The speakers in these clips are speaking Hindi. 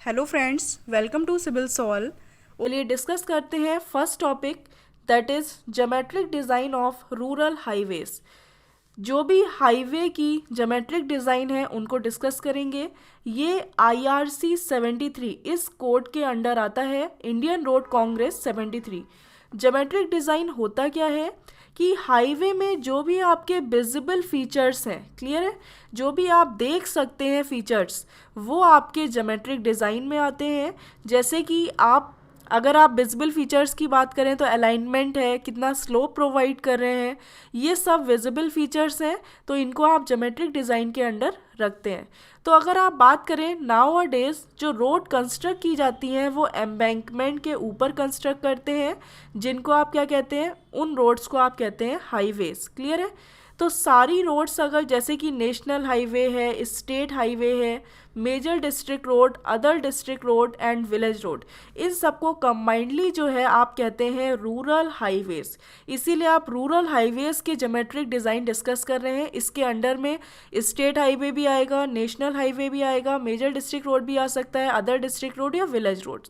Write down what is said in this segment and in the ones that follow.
Hello friends, welcome to civil solve. चलिए डिस्कस करते हैं first topic, that is geometric design of rural highways. जो भी हाईवे की ज्योमेट्रिक डिज़ाइन है उनको डिस्कस करेंगे। ये IRC 73 इस कोड के अंडर आता है, Indian road Congress 73। Geometric design होता क्या है कि हाईवे में जो भी आपके विजिबल फीचर्स हैं, क्लियर है, जो भी आप देख सकते हैं फीचर्स, वो आपके ज्योमेट्रिक डिज़ाइन में आते हैं। जैसे कि अगर आप विजिबल फीचर्स की बात करें तो अलाइनमेंट है, कितना स्लोप प्रोवाइड कर रहे हैं, ये सब विजिबल फीचर्स हैं, तो इनको आप ज्योमेट्रिक डिज़ाइन के अंडर रखते हैं। तो अगर आप बात करें नाउ अ डेज जो रोड कंस्ट्रक्ट की जाती हैं वो एम्बैंकमेंट के ऊपर कंस्ट्रक्ट करते हैं, जिनको आप क्या कहते हैं, उन रोड्स को आप कहते हैं हाईवेज। क्लियर है। तो सारी रोड्स अगर जैसे कि नेशनल हाईवे है, स्टेट हाईवे है, major district road, other district road and village road, इन सबको कंबाइंडली जो है आप कहते हैं रूरल हाईवेज। इसीलिए आप रूरल हाईवेज के ज्योमेट्रिक डिज़ाइन डिस्कस कर रहे हैं। इसके अंडर में स्टेट हाईवे भी आएगा, नेशनल हाईवे भी आएगा, मेजर डिस्ट्रिक्ट रोड भी आ सकता है, अदर डिस्ट्रिक्ट रोड या विलेज रोड।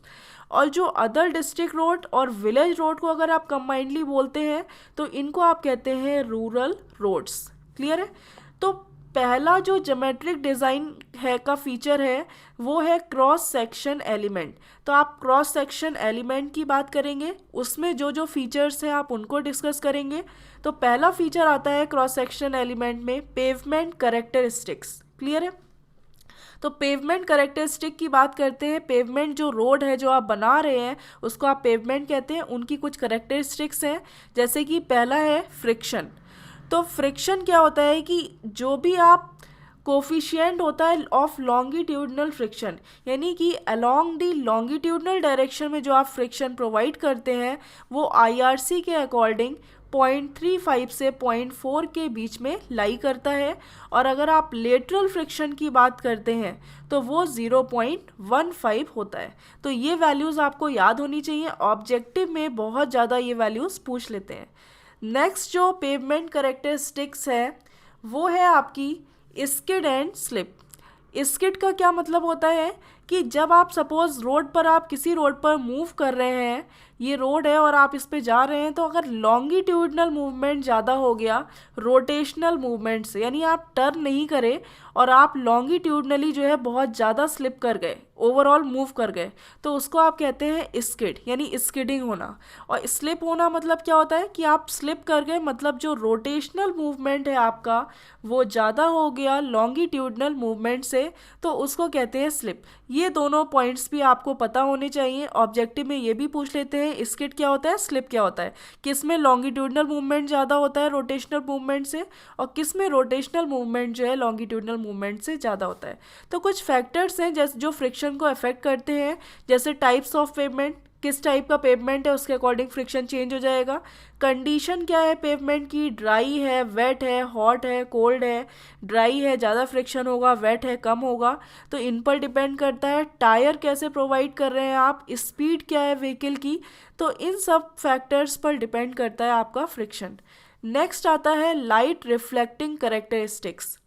और जो अदर डिस्ट्रिक्ट रोड और विलेज रोड को अगर आप कंबाइंडली बोलते हैं तो इनको आप कहते हैं रूरल रोड्स। क्लियर है। तो पहला जो ज्योमेट्रिक डिज़ाइन है का फीचर है वो है क्रॉस सेक्शन एलिमेंट। तो आप क्रॉस सेक्शन एलिमेंट की बात करेंगे, उसमें जो जो फीचर्स हैं आप उनको डिस्कस करेंगे। तो पहला फीचर आता है क्रॉस सेक्शन एलिमेंट में पेवमेंट कैरेक्टरिस्टिक्स। क्लियर है। तो पेवमेंट कैरेक्टरिस्टिक की बात करते हैं। पेवमेंट जो रोड है जो आप बना रहे हैं उसको आप पेवमेंट कहते हैं। उनकी कुछ कैरेक्टरिस्टिक्स हैं, जैसे कि पहला है फ्रिक्शन। तो फ्रिक्शन क्या होता है कि जो भी आप कोफिशिएंट होता है ऑफ लॉन्गिट्यूडनल फ्रिक्शन, यानी कि अलोंग दी लॉन्गिट्यूडनल डायरेक्शन में जो आप फ्रिक्शन प्रोवाइड करते हैं वो IRC के अकॉर्डिंग 0.35 से 0.4 के बीच में लाई करता है। और अगर आप लेटरल फ्रिक्शन की बात करते हैं तो वो 0.15 होता है। तो ये वैल्यूज़ आपको याद होनी चाहिए, ऑब्जेक्टिव में बहुत ज़्यादा ये वैल्यूज़ पूछ लेते हैं। नेक्स्ट जो पेवमेंट कैरेक्टरिस्टिक्स है वो है आपकी स्किड एंड स्लिप। स्किड का क्या मतलब होता है कि जब आप सपोज रोड पर, आप किसी रोड पर मूव कर रहे हैं, ये रोड है और आप इस पे जा रहे हैं, तो अगर लॉन्गिट्यूडनल मूवमेंट ज़्यादा हो गया रोटेशनल मूवमेंट से, यानी आप टर्न नहीं करे और आप लॉन्गिट्यूडनली जो है बहुत ज़्यादा स्लिप कर गए, ओवरऑल मूव कर गए, तो उसको आप कहते हैं स्किड, यानी स्किडिंग होना। और स्लिप होना मतलब क्या होता है कि आप स्लिप कर गए, मतलब जो रोटेशनल मूवमेंट है आपका वो ज़्यादा हो गया लॉन्गिट्यूडनल मूवमेंट से, तो उसको कहते हैं स्लिप। ये दोनों पॉइंट्स भी आपको पता होने चाहिए। ऑब्जेक्टिव में ये भी पूछ लेते हैं स्किड क्या होता है, स्लिप क्या होता है, किस में लॉन्गिट्यूडनल मूवमेंट ज़्यादा होता है रोटेशनल मूवमेंट से, और किस में रोटेशनल मूवमेंट जो है लॉन्गिट्यूडनल मूवमेंट से ज़्यादा होता है। तो कुछ फैक्टर्स हैं जैसे जो फ्रिक्शन को अफेक्ट करते हैं, जैसे टाइप्स ऑफ पेवमेंट, किस टाइप का पेवमेंट है उसके अकॉर्डिंग फ्रिक्शन चेंज हो जाएगा। कंडीशन क्या है पेवमेंट की, ड्राई है, वेट है, हॉट है, कोल्ड है। ड्राई है ज़्यादा फ्रिक्शन होगा, वेट है कम होगा। तो इन पर डिपेंड करता है। टायर कैसे प्रोवाइड कर रहे हैं आप, स्पीड क्या है व्हीकल की, तो इन सब फैक्टर्स पर डिपेंड करता है आपका फ्रिक्शन। नेक्स्ट आता है लाइट रिफ्लेक्टिंग कैरेक्टरिस्टिक्स।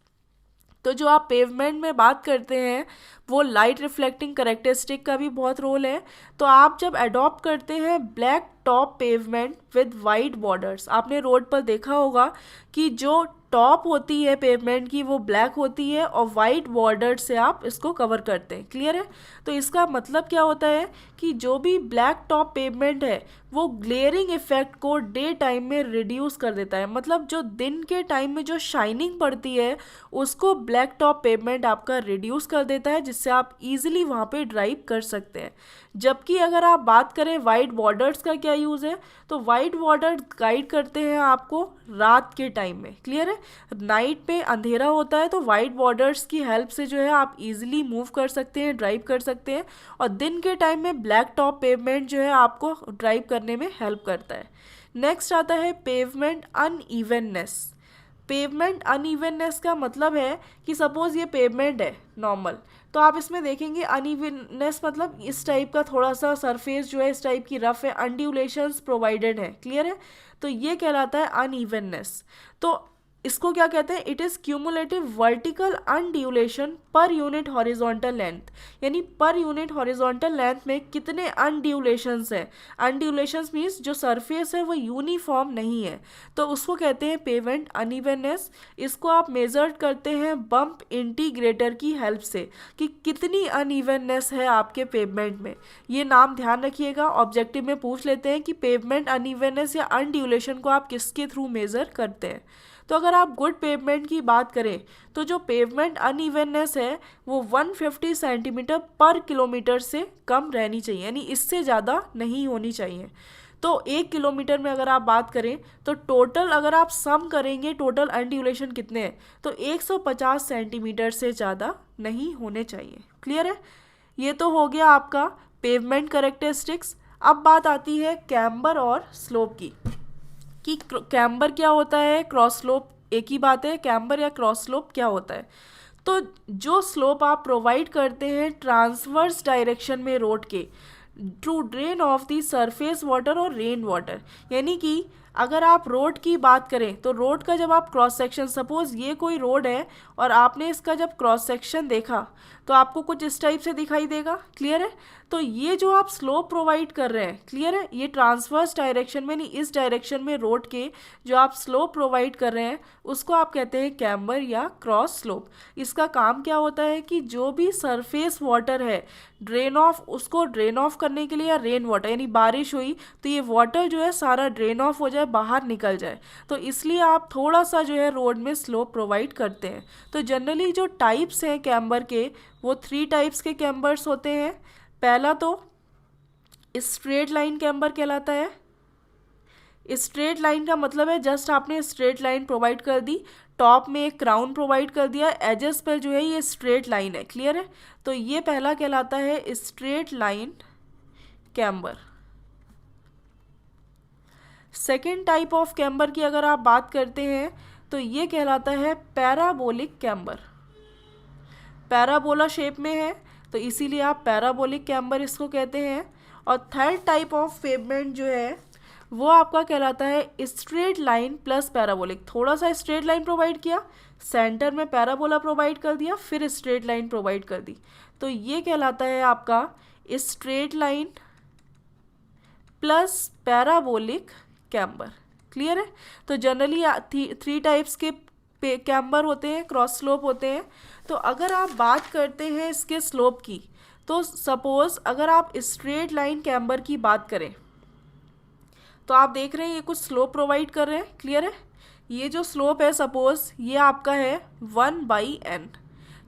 तो जो आप पेवमेंट में बात करते हैं वो लाइट रिफ्लेक्टिंग कैरेक्टरिस्टिक का भी बहुत रोल है। तो आप जब अडॉप्ट करते हैं black top pavement with white borders, आपने रोड पर देखा होगा कि जो टॉप होती है पेवमेंट की वो ब्लैक होती है और वाइट बॉर्डर से आप इसको कवर करते हैं। क्लियर है। तो इसका मतलब क्या होता है कि जो भी ब्लैक टॉप पेवमेंट है वो ग्लेयरिंग इफेक्ट को डे टाइम में रिड्यूस कर देता है, मतलब जो दिन के टाइम में जो शाइनिंग पड़ती है उसको ब्लैक टॉप पेवमेंट आपका रिड्यूस कर देता है, जिससे आप इजीली वहाँ पे ड्राइव कर सकते हैं। जबकि अगर आप बात करें वाइट बॉर्डर्स का क्या यूज़ है, तो वाइट बॉर्डर गाइड करते हैं आपको रात के टाइम में। क्लियर है। नाइट पे अंधेरा होता है तो वाइट बॉर्डर्स की हेल्प से जो है आप इजीली मूव कर सकते हैं, ड्राइव कर सकते हैं, और दिन के टाइम में ब्लैक टॉप पेवमेंट जो है आपको ड्राइव करने में हेल्प करता है। नेक्स्ट आता है पेवमेंट अनइवननेस। पेवमेंट अनइवननेस का मतलब है कि सपोज ये पेवमेंट है नॉर्मल, तो आप इसमें देखेंगे अनइवननेस मतलब इस टाइप का थोड़ा सा सरफेस जो है इस टाइप की रफ है, अनड्यूलेशंस प्रोवाइडेड है। क्लियर है। तो ये कहलाता है अनइवननेस। तो इसको क्या कहते हैं, it is cumulative vertical undulation per unit horizontal length, यानी पर यूनिट हॉरिजॉन्टल लेंथ में कितने अनड्यूलेशंस हैं। अनड्यूलेशंस मीन्स जो सरफेस है वो यूनिफॉर्म नहीं है, तो उसको कहते हैं पेवेंट अनइवननेस। इसको आप मेजर करते हैं बम्प इंटीग्रेटर की हेल्प से कि कितनी अनइवननेस है आपके पेवमेंट में। ये नाम ध्यान रखिएगा, ऑब्जेक्टिव में पूछ लेते हैं कि पेवमेंट अनइवननेस या अनड्यूलेशन को आप किसके थ्रू मेजर करते हैं। तो अगर आप गुड पेवमेंट की बात करें तो जो पेवमेंट अनइवननेस है वो 150 सेंटीमीटर पर किलोमीटर से कम रहनी चाहिए, यानी इससे ज़्यादा नहीं होनी चाहिए। तो 1 किलोमीटर में अगर आप बात करें तो टोटल अगर आप सम करेंगे टोटल अनड्यूलेशन कितने हैं, तो 150 सेंटीमीटर से ज़्यादा नहीं होने चाहिए। क्लियर है, ये तो हो गया आपका पेवमेंट कैरेक्टरिस्टिक्स। अब बात आती है कैम्बर और स्लोप की, कि कैम्बर क्या होता है, क्रॉस स्लोप एक ही बात है, कैम्बर या क्रॉस स्लोप क्या होता है। तो जो स्लोप आप प्रोवाइड करते हैं ट्रांसवर्स डायरेक्शन में रोड के to drain off the surface water और रेन वाटर, यानी कि अगर आप रोड की बात करें तो रोड का जब आप क्रॉस सेक्शन, सपोज ये कोई रोड है और आपने इसका जब क्रॉस सेक्शन देखा तो आपको कुछ इस टाइप से दिखाई देगा। क्लियर है, तो ये जो आप स्लोप प्रोवाइड कर रहे हैं, क्लियर है, ये ट्रांसवर्स डायरेक्शन में नहीं, इस डायरेक्शन में रोड के जो आप स्लोप प्रोवाइड कर रहे हैं उसको आप कहते हैं कैम्बर या क्रॉस स्लोप। इसका काम क्या होता है कि जो भी सरफेस वाटर है ड्रेन ऑफ, उसको ड्रेन ऑफ करने के लिए, या रेन वाटर यानी बारिश हुई तो ये वाटर जो है सारा ड्रेन ऑफ हो जाए, बाहर निकल जाए, तो इसलिए आप थोड़ा सा जो है रोड में स्लोप प्रोवाइड करते हैं। तो जनरली जो टाइप्स हैं कैम्बर के वो 3 टाइप्स के कैम्बर्स होते हैं। पहला तो स्ट्रेट लाइन कैम्बर कहलाता है। स्ट्रेट लाइन का मतलब है जस्ट आपने स्ट्रेट लाइन प्रोवाइड कर दी, टॉप में एक क्राउन प्रोवाइड कर दिया, एजेस पर जो है ये स्ट्रेट लाइन है। क्लियर है, तो ये पहला कहलाता है straight line camber. Second type of camber की अगर आप बात करते हैं तो ये कहलाता है पैराबोलिक कैम्बर। पैराबोला शेप में है तो इसीलिए आप पैराबोलिक कैम्बर इसको कहते हैं। और थर्ड टाइप ऑफ पेवमेंट जो है वो आपका कहलाता है स्ट्रेट लाइन प्लस पैराबोलिक। थोड़ा सा स्ट्रेट लाइन प्रोवाइड किया, सेंटर में पैराबोला प्रोवाइड कर दिया, फिर स्ट्रेट लाइन प्रोवाइड कर दी, तो ये कहलाता है आपका straight line plus parabolic camber. Clear है, तो जनरली 3 टाइप्स के कैम्बर होते हैं, क्रॉस स्लोप होते हैं। तो अगर आप बात करते हैं इसके स्लोप की, तो सपोज अगर आप स्ट्रेट लाइन कैम्बर की बात करें तो आप देख रहे हैं ये कुछ स्लोप प्रोवाइड कर रहे हैं। क्लियर है, ये जो स्लोप है सपोज ये आपका है 1/n,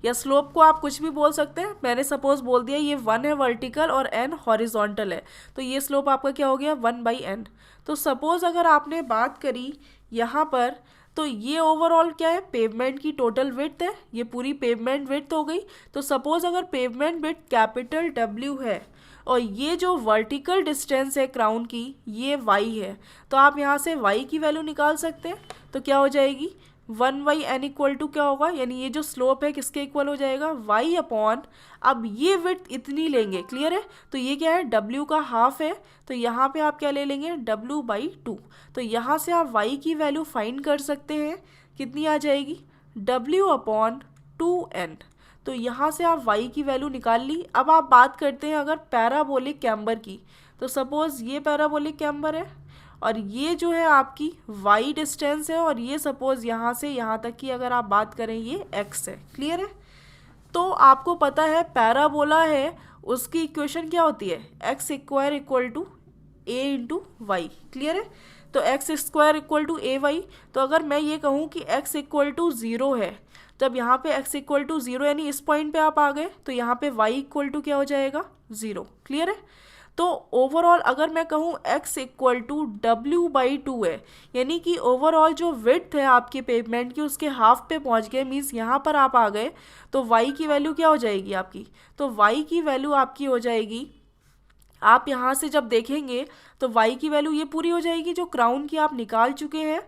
या स्लोप को आप कुछ भी बोल सकते हैं। मैंने सपोज बोल दिया ये 1 है वर्टिकल और n हॉरिजॉन्टल है, तो ये स्लोप आपका क्या हो गया 1/n। तो सपोज अगर आपने बात करी यहाँ पर, तो ये ओवरऑल क्या है, पेवमेंट की टोटल विड्थ है, ये पूरी पेवमेंट विड्थ हो गई। तो सपोज अगर पेवमेंट विड्थ कैपिटल W है और ये जो वर्टिकल डिस्टेंस है क्राउन की ये y है, तो आप यहाँ से y की वैल्यू निकाल सकते हैं। तो क्या हो जाएगी 1/n इक्वल टू क्या होगा, यानी ये जो स्लोप है किसके इक्वल हो जाएगा y अपॉन, अब ये विड्थ इतनी लेंगे। क्लियर है, तो ये क्या है w का हाफ है, तो यहाँ पे आप क्या ले लेंगे w/2। तो यहाँ से आप y की वैल्यू फाइंड कर सकते हैं, कितनी आ जाएगी w/2n। तो यहाँ से आप y की वैल्यू निकाल ली। अब आप बात करते हैं अगर पैराबोलिक कैम्बर की, तो सपोज ये पैराबोलिक कैम्बर है और ये जो है आपकी y डिस्टेंस है, और ये सपोज यहाँ से यहाँ तक की अगर आप बात करें ये x है। क्लियर है, तो आपको पता है पैराबोला है उसकी इक्वेशन क्या होती है x² equal to a into y. Clear है, तो x² इक्वल टू ay। तो अगर मैं ये कहूँ कि x इक्वल टू 0 है, जब यहाँ पे x इक्वल टू 0 यानी इस पॉइंट पे आप आ गए, तो यहाँ पे y इक्वल टू क्या हो जाएगा 0। क्लियर है, तो ओवरऑल अगर मैं कहूँ x इक्वल टू w/2 है, यानी कि ओवरऑल जो विड्थ है आपके पेवमेंट की उसके हाफ पे पहुँच गए, मीन्स यहाँ पर आप आ गए, तो y की वैल्यू क्या हो जाएगी आपकी, तो y की वैल्यू आपकी हो जाएगी, आप यहाँ से जब देखेंगे तो y की वैल्यू ये पूरी हो जाएगी जो क्राउन की आप निकाल चुके हैं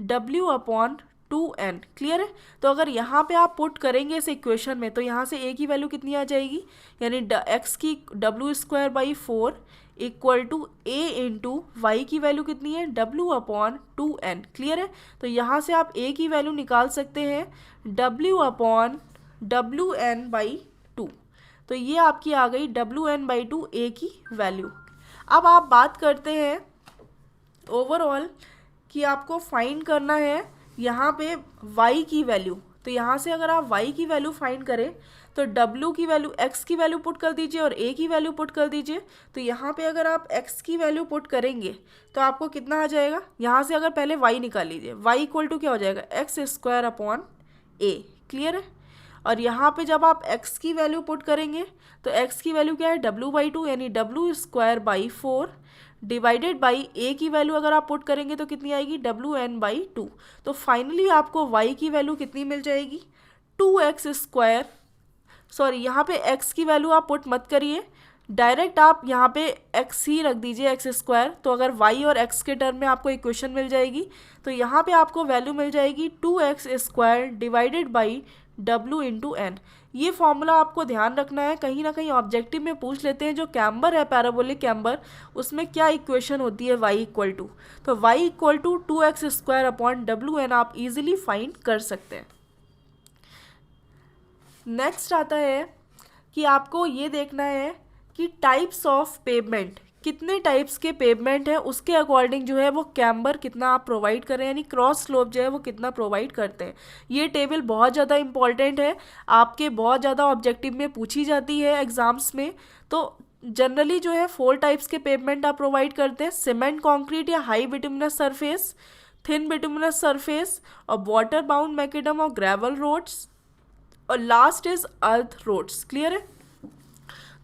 w/2n। क्लियर है, तो अगर यहाँ पे आप पुट करेंगे इस इक्वेशन में, तो यहाँ से a की वैल्यू कितनी आ जाएगी, यानी x की w²/4 equal to a into y की वैल्यू कितनी है W/2n। क्लियर है? तो यहाँ से आप a की वैल्यू निकाल सकते हैं W/WN/2। तो ये आपकी आ गई WN/2 a की वैल्यू। अब आप बात करते हैं ओवरऑल कि आपको फाइंड करना है यहाँ पे y की वैल्यू। तो यहाँ से अगर आप y की वैल्यू फाइंड करें तो w की वैल्यू x की वैल्यू पुट कर दीजिए और a की वैल्यू पुट कर दीजिए। तो यहाँ पे अगर आप x की वैल्यू पुट करेंगे तो आपको कितना आ जाएगा, यहाँ से अगर पहले y निकाल लीजिए, y इक्वल टू क्या हो जाएगा x² a। क्लियर है? और यहाँ पे जब आप x की वैल्यू पुट करेंगे तो x की वैल्यू क्या है W/2 यानी W²/4 डिवाइडेड बाई a की वैल्यू अगर आप पुट करेंगे तो कितनी आएगी WN/2। तो फाइनली आपको y की वैल्यू कितनी मिल जाएगी 2x²। सॉरी, यहाँ पे x की वैल्यू आप पुट मत करिए, डायरेक्ट आप यहाँ पे x ही रख दीजिए x²। तो अगर y और x के टर्म में आपको इक्वेशन मिल जाएगी तो यहाँ पे आपको वैल्यू मिल जाएगी 2x² डिवाइडेड बाई W/n। ये फॉर्मूला आपको ध्यान रखना है, कहीं ना कहीं ऑब्जेक्टिव में पूछ लेते हैं जो कैम्बर है पैराबोलिक कैम्बर उसमें क्या इक्वेशन होती है y इक्वल टू। तो y इक्वल टू 2x² आप इजीली फाइंड कर सकते हैं। नेक्स्ट आता है कि आपको ये देखना है कि टाइप्स ऑफ पेवमेंट, कितने टाइप्स के पेवमेंट है उसके अकॉर्डिंग जो है वो कैम्बर कितना आप प्रोवाइड करें, यानी क्रॉस स्लोप जो है वो कितना प्रोवाइड करते हैं। ये टेबल बहुत ज़्यादा इंपॉर्टेंट है, आपके बहुत ज़्यादा ऑब्जेक्टिव में पूछी जाती है एग्जाम्स में। तो जनरली जो है 4 टाइप्स के पेवमेंट आप प्रोवाइड करते हैं, सीमेंट कॉन्क्रीट या high bituminous surface, thin bituminous surface और वाटर बाउंड मैकेडम और ग्रेवल रोड्स और last is earth roads. Clear है?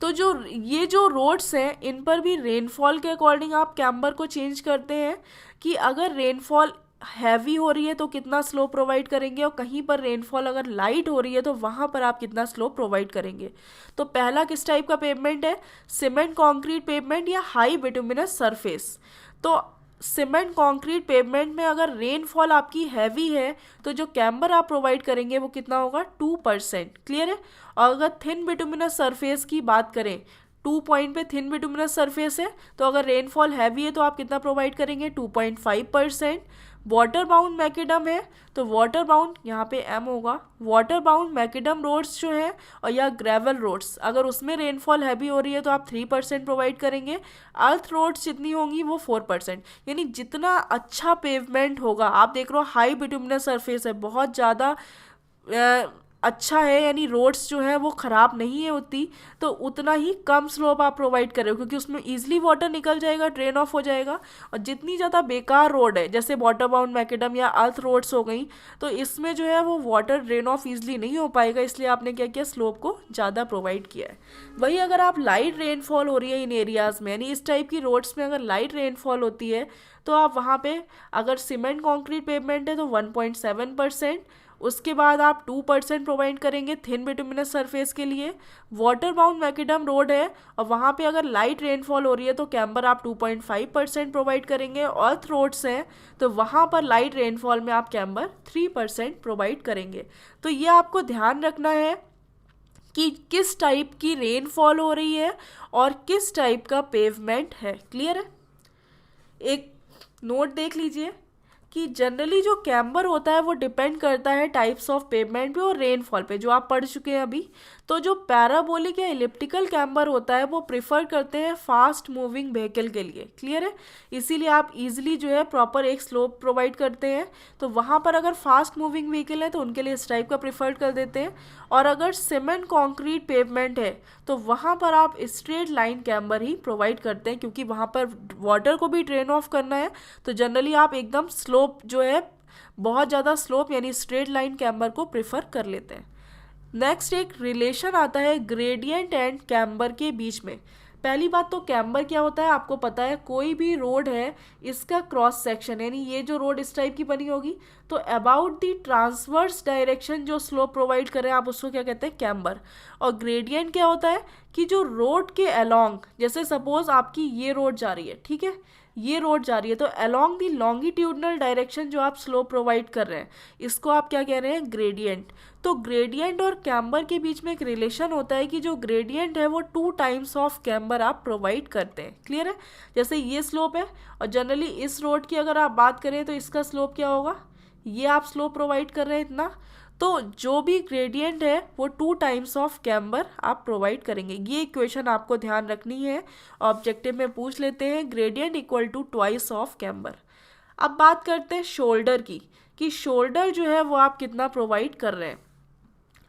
तो ये जो रोड्स हैं इन पर भी रेनफॉल के अकॉर्डिंग आप कैम्बर को चेंज करते हैं कि अगर रेनफॉल हैवी हो रही है तो कितना स्लोप प्रोवाइड करेंगे और कहीं पर रेनफॉल अगर लाइट हो रही है तो वहाँ पर आप कितना स्लोप प्रोवाइड करेंगे। तो पहला किस टाइप का पेवमेंट है, सीमेंट कॉन्क्रीट पेवमेंट या हाई बिटुमिनस सरफेस। तो सीमेंट कॉन्क्रीट पेवमेंट में अगर रेनफॉल आपकी हैवी है तो जो कैम्बर आप प्रोवाइड करेंगे वो कितना होगा 2%। क्लियर है? और अगर थिन बिटुमिनस सरफेस की बात करें, 2 पॉइंट पे थिन बिटुमिनस सरफेस है तो अगर रेनफॉल हैवी है तो आप कितना प्रोवाइड करेंगे 2.5%। वाटर बाउंड मैकेडम है तो वाटर बाउंड यहाँ पे M होगा, वाटर बाउंड मैकेडम रोड्स जो है और या ग्रेवल रोड्स अगर उसमें रेनफॉल हैवी हो रही है तो आप 3% प्रोवाइड करेंगे। अर्थ रोड्स जितनी होंगी वो 4%। यानी जितना अच्छा पेवमेंट होगा, आप देख रहे हो हाई बिटुमिनस सरफेस है, बहुत ज़्यादा अच्छा है, यानी रोड्स जो है वो ख़राब नहीं है उतनी, तो उतना ही कम स्लोप आप प्रोवाइड करें क्योंकि उसमें ईजिली वाटर निकल जाएगा, ड्रेन ऑफ हो जाएगा। और जितनी ज़्यादा बेकार रोड है जैसे वाटर बाउंड मैकेडम या अर्थ रोड्स हो गई तो इसमें जो है वो वाटर ड्रेन ऑफ ईजिली नहीं हो पाएगा, इसलिए आपने क्या किया स्लोप को ज़्यादा प्रोवाइड किया है। वही अगर आप लाइट रेनफॉल हो रही है इन एरियाज़ में, यानी इस टाइप की रोड्स में अगर लाइट रेनफॉल होती है तो आप वहाँ पे अगर सीमेंट कॉन्क्रीट पेवमेंट है तो 1.7%, उसके बाद आप 2% प्रोवाइड करेंगे थिन बिटुमिनस सरफेस के लिए। वाटर बाउंड मैकेडम रोड है और वहाँ पे अगर लाइट रेनफॉल हो रही है तो कैम्बर आप 2.5% प्रोवाइड करेंगे। अर्थ रोड्स हैं तो वहाँ पर लाइट रेनफॉल में आप कैम्बर 3% प्रोवाइड करेंगे। तो ये आपको ध्यान रखना है कि किस टाइप की रेनफॉल हो रही है और किस टाइप का पेवमेंट है। क्लियर है? एक नोट देख लीजिए कि जनरली जो कैम्बर होता है वो डिपेंड करता है टाइप्स ऑफ पेवमेंट पे और रेनफॉल पे, जो आप पढ़ चुके हैं अभी। तो जो पैराबोलिक या इलिप्टिकल कैम्बर होता है वो प्रिफर करते हैं फास्ट मूविंग व्हीकल के लिए। क्लियर है? इसीलिए आप इजीली जो है प्रॉपर एक स्लोप प्रोवाइड करते हैं। तो वहाँ पर अगर फास्ट मूविंग व्हीकल है तो उनके लिए इस टाइप का प्रिफर कर देते हैं। और अगर सीमेंट कॉन्क्रीट पेवमेंट है तो वहाँ पर आप स्ट्रेट लाइन कैम्बर ही प्रोवाइड करते हैं क्योंकि वहाँ पर वाटर को भी ड्रेन ऑफ करना है। तो जनरली आप एकदम स्लोप जो है बहुत ज़्यादा स्लोप यानी स्ट्रेट लाइन कैम्बर को प्रिफर कर लेते हैं। नेक्स्ट एक रिलेशन आता है ग्रेडियंट एंड कैम्बर के बीच में। पहली बात तो कैम्बर क्या होता है आपको पता है, कोई भी रोड है इसका क्रॉस सेक्शन, यानी ये जो रोड इस टाइप की बनी होगी तो अबाउट द ट्रांसवर्स डायरेक्शन जो स्लोप प्रोवाइड करें आप उसको क्या कहते हैं कैम्बर। और ग्रेडियंट क्या होता है कि जो रोड के अलोंग, जैसे सपोज आपकी ये रोड जा रही है, ठीक है, ये रोड जा रही है, तो अलोंग द लॉन्गिट्यूडनल डायरेक्शन जो आप स्लोप प्रोवाइड कर रहे हैं इसको आप क्या कह रहे हैं, ग्रेडियंट। तो ग्रेडियंट और कैम्बर के बीच में एक रिलेशन होता है कि जो ग्रेडियंट है वो 2 टाइम्स ऑफ कैम्बर आप प्रोवाइड करते हैं। क्लियर है? जैसे ये स्लोप है और जनरली इस रोड की अगर आप बात करें तो इसका स्लोप क्या होगा, ये आप स्लोप प्रोवाइड कर रहे हैं इतना, तो जो भी ग्रेडियंट है वो 2 टाइम्स ऑफ कैम्बर आप प्रोवाइड करेंगे। ये इक्वेशन आपको ध्यान रखनी है, ऑब्जेक्टिव में पूछ लेते हैं, gradient equal to twice of camber. अब बात करते हैं शोल्डर की, कि शोल्डर जो है वो आप कितना प्रोवाइड कर रहे हैं।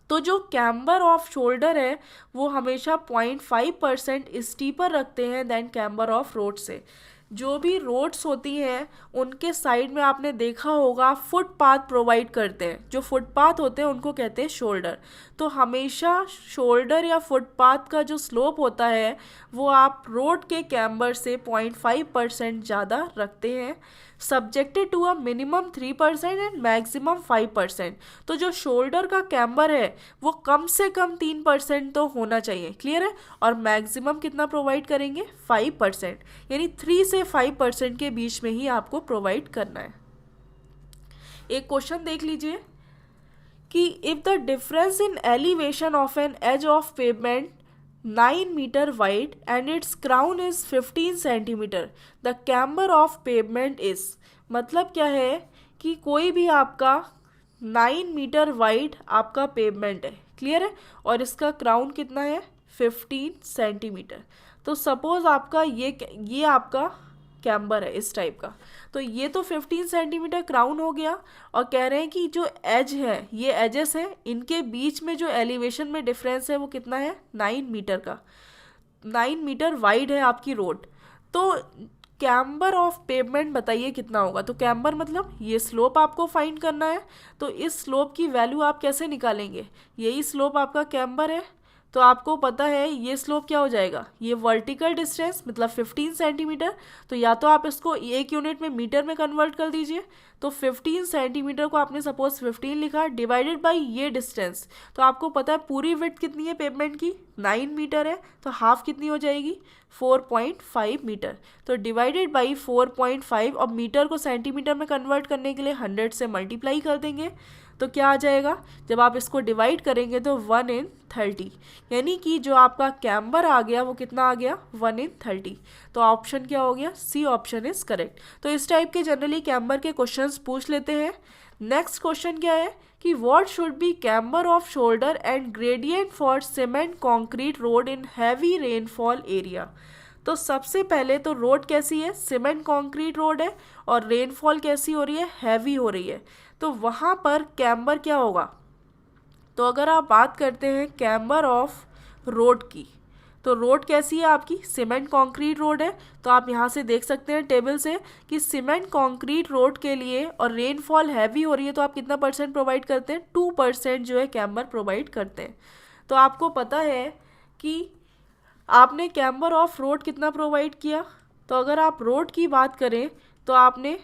तो जो कैम्बर ऑफ शोल्डर है वो हमेशा 0.5% स्टीपर रखते हैं देन कैम्बर ऑफ रोड से। जो भी रोड्स होती हैं उनके साइड में आपने देखा होगा फुटपाथ प्रोवाइड करते हैं, जो फुटपाथ होते हैं उनको कहते हैं शोल्डर। तो हमेशा शोल्डर या फुटपाथ का जो स्लोप होता है वो आप रोड के कैम्बर से 0.5% ज़्यादा रखते हैं, subjected to a minimum 3% and maximum 5%। तो जो शोल्डर का कैम्बर है वो कम से कम 3% तो होना चाहिए। क्लियर है? और मैक्सिमम कितना प्रोवाइड करेंगे, 5%, यानी 3 से 5% के बीच में ही आपको प्रोवाइड करना है। एक क्वेश्चन देख लीजिए कि if the difference in elevation of an edge of pavement 9 metre wide and its crown is 15 centimetre, the camber of pavement is. मतलब क्या है कि कोई भी आपका 9 मीटर वाइड आपका पेवमेंट है, क्लियर है, और इसका क्राउन कितना है, 15 सेंटीमीटर। तो सपोज आपका ये आपका कैम्बर है इस टाइप का, तो ये तो 15 सेंटीमीटर क्राउन हो गया, और कह रहे हैं कि जो एज है, ये एजेस है, इनके बीच में जो एलिवेशन में डिफरेंस है वो कितना है, 9 मीटर का। 9 मीटर वाइड है आपकी रोड, तो कैम्बर ऑफ पेवमेंट बताइए कितना होगा। तो कैम्बर मतलब ये स्लोप आपको फाइंड करना है, तो इस स्लोप की वैल्यू आप कैसे निकालेंगे, यही स्लोप आपका कैम्बर है, तो आपको पता है ये स्लोप क्या हो जाएगा, ये वर्टिकल डिस्टेंस मतलब 15 सेंटीमीटर, तो या तो आप इसको एक यूनिट में मीटर में कन्वर्ट कर दीजिए, तो 15 सेंटीमीटर को आपने सपोज 15 लिखा डिवाइडेड बाय ये डिस्टेंस, तो आपको पता है पूरी विड्थ कितनी है पेवमेंट की, 9 मीटर है, तो हाफ कितनी हो जाएगी, 4.5 मीटर। तो डिवाइडेड बाई 4.5, और मीटर को सेंटीमीटर में कन्वर्ट करने के लिए 100 से मल्टीप्लाई कर देंगे, तो क्या आ जाएगा, जब आप इसको डिवाइड करेंगे तो 1/30, यानी कि जो आपका कैम्बर आ गया वो कितना आ गया, 1/30। तो ऑप्शन क्या हो गया, सी ऑप्शन इज करेक्ट। तो इस टाइप के जनरली कैम्बर के क्वेश्चंस पूछ लेते हैं। नेक्स्ट क्वेश्चन क्या है कि what should be camber off shoulder and gradient for cement concrete road in heavy rainfall area. तो सबसे पहले तो रोड कैसी है, सीमेंट कॉन्क्रीट रोड है, और रेनफॉल कैसी हो रही है, हैवी हो रही है, तो वहाँ पर कैम्बर क्या होगा। तो अगर आप बात करते हैं कैम्बर ऑफ रोड की, तो रोड कैसी है आपकी, सीमेंट कॉन्क्रीट रोड है, तो आप यहाँ से देख सकते हैं टेबल से कि सीमेंट कॉन्क्रीट रोड के लिए और रेनफॉल हैवी हो रही है तो आप कितना परसेंट प्रोवाइड करते हैं, 2% जो है कैम्बर प्रोवाइड करते हैं। तो आपको पता है कि आपने कैम्बर ऑफ रोड कितना प्रोवाइड किया, तो अगर आप रोड की बात करें तो आपने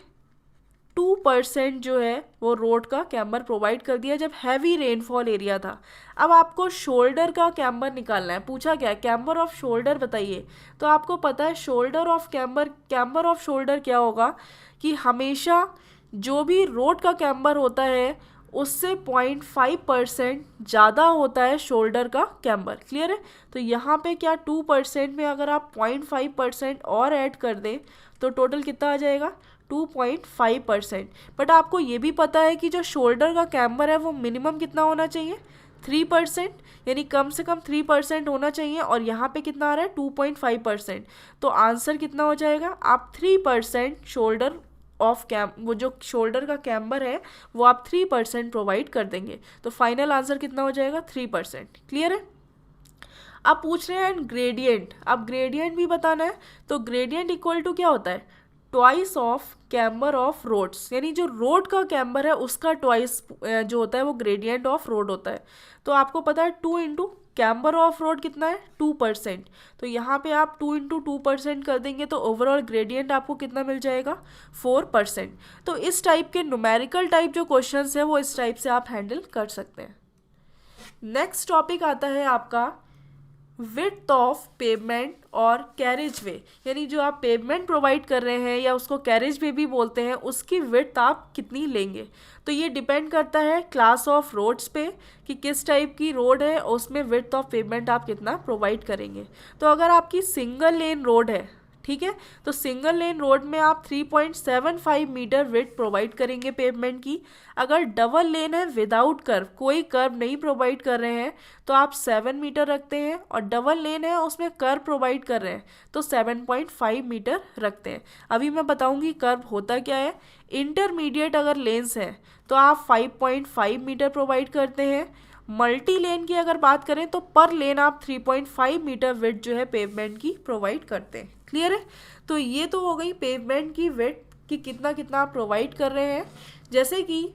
2% जो है वो रोड का कैम्बर प्रोवाइड कर दिया जब हैवी रेनफॉल एरिया था। अब आपको शोल्डर का कैम्बर निकालना है, पूछा क्या है कैम्बर ऑफ शोल्डर बताइए, तो आपको पता है shoulder of camber off shoulder क्या होगा कि हमेशा जो भी रोड का कैम्बर होता है उससे 0.5% ज़्यादा होता है शोल्डर का कैम्बर। क्लियर है? तो यहाँ पे क्या 2% में अगर आप 0.5% और ऐड कर दें तो टोटल कितना आ जाएगा, 2.5%। बट आपको ये भी पता है कि जो शोल्डर का कैम्बर है वो मिनिमम कितना होना चाहिए, 3%, यानी कम से कम 3% होना चाहिए, और यहाँ पे कितना आ रहा है 2.5%। तो आंसर कितना हो जाएगा, आप 3% शोल्डर ऑफ वो जो शोल्डर का कैम्बर है वो आप 3% प्रोवाइड कर देंगे, तो फाइनल आंसर कितना हो जाएगा, 3%। क्लियर है? अब पूछ रहे हैं ग्रेडियंट, अब ग्रेडियंट भी बताना है, तो ग्रेडियंट इक्वल टू क्या होता है, twice of camber of roads, यानी जो रोड का कैम्बर है उसका ट्वाइस जो होता है वो ग्रेडियंट ऑफ रोड होता है। तो आपको पता है 2 इंटू कैम्बर ऑफ रोड कितना है, 2%, तो यहाँ पे आप 2 इंटू 2% कर देंगे तो ओवरऑल ग्रेडियंट आपको कितना मिल जाएगा, 4%। तो इस टाइप के न्यूमेरिकल टाइप जो क्वेश्चंस हैं वो इस टाइप से आप हैंडल कर सकते हैं। नेक्स्ट टॉपिक आता है आपका विड्थ ऑफ पेवमेंट और कैरेज वे, यानी जो आप पेवमेंट प्रोवाइड कर रहे हैं या उसको कैरेज वे भी बोलते हैं, उसकी विड्थ आप कितनी लेंगे। तो ये डिपेंड करता है क्लास ऑफ रोड्स पे कि किस टाइप की रोड है और उसमें विड्थ ऑफ पेवमेंट आप कितना प्रोवाइड करेंगे। तो अगर आपकी सिंगल लेन रोड है, ठीक है, तो सिंगल लेन रोड में आप 3.75 मीटर विड्थ प्रोवाइड करेंगे पेवमेंट की। अगर डबल लेन है विदाउट कर्व, कोई कर्व नहीं प्रोवाइड कर रहे हैं, तो आप 7 मीटर रखते हैं, और डबल लेन है उसमें कर्व प्रोवाइड कर रहे हैं तो 7.5 मीटर रखते हैं। अभी मैं बताऊंगी कर्व होता क्या है। इंटरमीडिएट अगर लेन्स हैं तो आप 5.5 मीटर प्रोवाइड करते हैं। मल्टी लेन की अगर बात करें तो पर लेन आप 3.5 मीटर विड्थ जो है पेवमेंट की प्रोवाइड करते हैं। क्लियर है। तो ये तो हो गई पेवमेंट की विड्थ कि कितना कितना आप प्रोवाइड कर रहे हैं। जैसे कि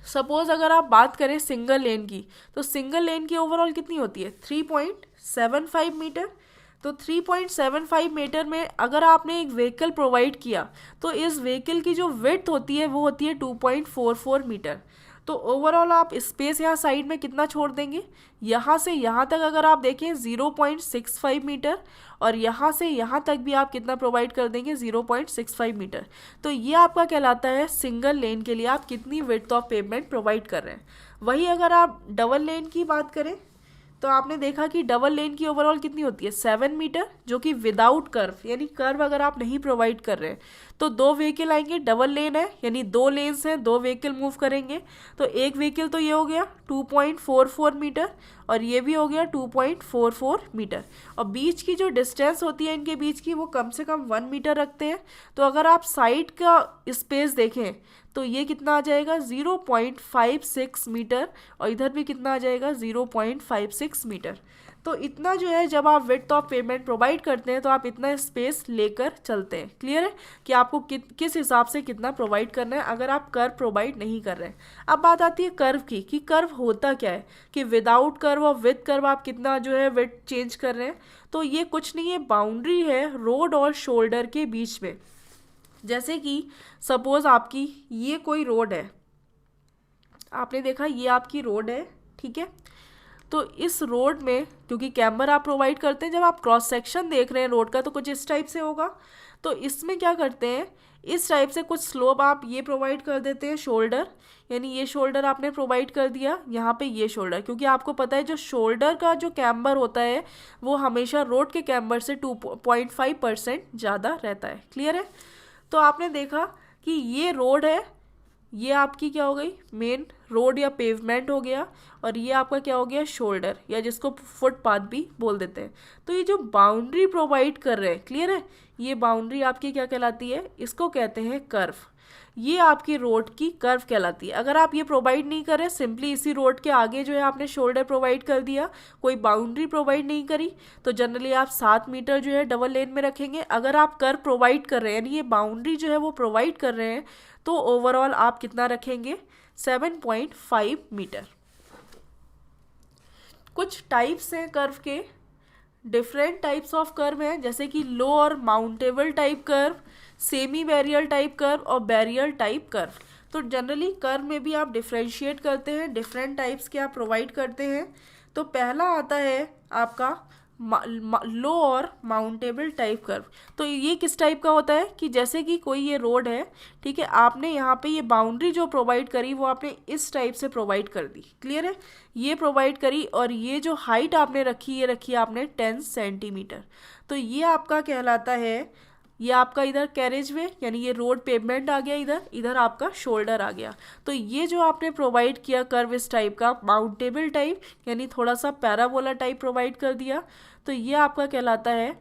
सपोज अगर आप बात करें सिंगल लेन की, तो सिंगल लेन की ओवरऑल कितनी होती है 3.75 मीटर। तो 3.75 मीटर में अगर आपने एक व्हीकल प्रोवाइड किया तो इस व्हीकल की जो विड्थ होती है वो होती है 2.44 मीटर। तो ओवरऑल आप स्पेस यहाँ साइड में कितना छोड़ देंगे, यहाँ से यहाँ तक अगर आप देखें 0.65 मीटर, और यहाँ से यहाँ तक भी आप कितना प्रोवाइड कर देंगे 0.65 मीटर। तो ये आपका कहलाता है सिंगल लेन के लिए आप कितनी विड्थ ऑफ पेवमेंट प्रोवाइड कर रहे हैं। वही अगर आप डबल लेन की बात करें तो आपने देखा कि डबल लेन की ओवरऑल कितनी होती है 7 मीटर, जो कि विदाउट कर्व, यानी कर्व अगर आप नहीं प्रोवाइड कर रहे हैं तो दो व्हीकल आएंगे, डबल लेन है यानी दो लेन्स हैं, दो व्हीकल मूव करेंगे। तो एक व्हीकल तो ये हो गया 2.44 मीटर और ये भी हो गया 2.44 मीटर, और बीच की जो डिस्टेंस होती है इनके बीच की वो कम से कम 1 मीटर रखते हैं। तो अगर आप साइड का स्पेस देखें तो ये कितना आ जाएगा 0.56 मीटर, और इधर भी कितना आ जाएगा 0.56 मीटर। तो इतना जो है जब आप विड्थ ऑफ पेवमेंट प्रोवाइड करते हैं तो आप इतना स्पेस लेकर चलते हैं। क्लियर है कि आपको किस हिसाब से कितना प्रोवाइड करना है अगर आप कर्व प्रोवाइड नहीं कर रहे हैं। अब बात आती है कर्व की कि कर्व होता क्या है, कि विदाउट कर्व और विद कर्व आप कितना जो है विड्थ चेंज कर रहे हैं। तो ये कुछ नहीं है, बाउंड्री है रोड और शोल्डर के बीच में। जैसे कि सपोज आपकी ये कोई रोड है, आपने देखा ये आपकी रोड है, ठीक है। तो इस रोड में क्योंकि कैमर आप प्रोवाइड करते हैं, जब आप क्रॉस सेक्शन देख रहे हैं रोड का तो कुछ इस टाइप से होगा। तो इसमें क्या करते हैं, इस टाइप से कुछ स्लोप आप ये प्रोवाइड कर देते हैं शोल्डर, यानी ये शोल्डर आपने प्रोवाइड कर दिया, यहाँ पे ये शोल्डर, क्योंकि आपको पता है जो शोल्डर का जो कैम्बर होता है वो हमेशा रोड के कैम्बर से 2.5% ज़्यादा रहता है। क्लियर है। तो आपने देखा कि ये रोड है, ये आपकी क्या हो गई मेन रोड या पेवमेंट हो गया, और ये आपका क्या हो गया शोल्डर, या जिसको फुटपाथ भी बोल देते हैं। तो ये जो बाउंड्री प्रोवाइड कर रहे हैं, क्लियर है, ये बाउंड्री आपकी क्या कहलाती है, इसको कहते हैं कर्व। ये आपकी रोड की कर्व कहलाती है। अगर आप ये प्रोवाइड नहीं करें, सिंपली इसी रोड के आगे जो है आपने शोल्डर प्रोवाइड कर दिया, कोई बाउंड्री प्रोवाइड नहीं करी, तो जनरली आप 7 मीटर जो है डबल लेन में रखेंगे। अगर आप कर्व प्रोवाइड कर रहे हैं यानी ये बाउंड्री जो है वो प्रोवाइड कर रहे हैं, तो ओवरऑल आप कितना रखेंगे 7.5 मीटर। कुछ टाइप्स हैं कर्व के, डिफरेंट टाइप्स ऑफ कर्व हैं, जैसे कि लो और mountable type curve, semi burial type curve और बैरियल टाइप कर्व। तो जनरली कर्व में भी आप डिफ्रेंशिएट करते हैं, डिफरेंट टाइप्स के आप प्रोवाइड करते हैं। तो पहला आता है आपका लो और माउंटेबल टाइप कर्व। तो ये किस टाइप का होता है कि जैसे कि कोई ये रोड है, ठीक है, आपने यहाँ पे ये बाउंड्री जो प्रोवाइड करी वो आपने इस टाइप से प्रोवाइड कर दी। क्लियर है, ये प्रोवाइड करी, और ये जो हाइट आपने रखी ये रखी आपने 10 सेंटीमीटर। तो ये आपका कहलाता है, ये आपका इधर कैरेज वे यानी ये रोड पेवमेंट आ गया, इधर इधर आपका शोल्डर आ गया। तो ये जो आपने प्रोवाइड किया कर्व इस टाइप का माउंटेबल टाइप यानी थोड़ा सा पैराबोला टाइप प्रोवाइड कर दिया, तो ये आपका कहलाता है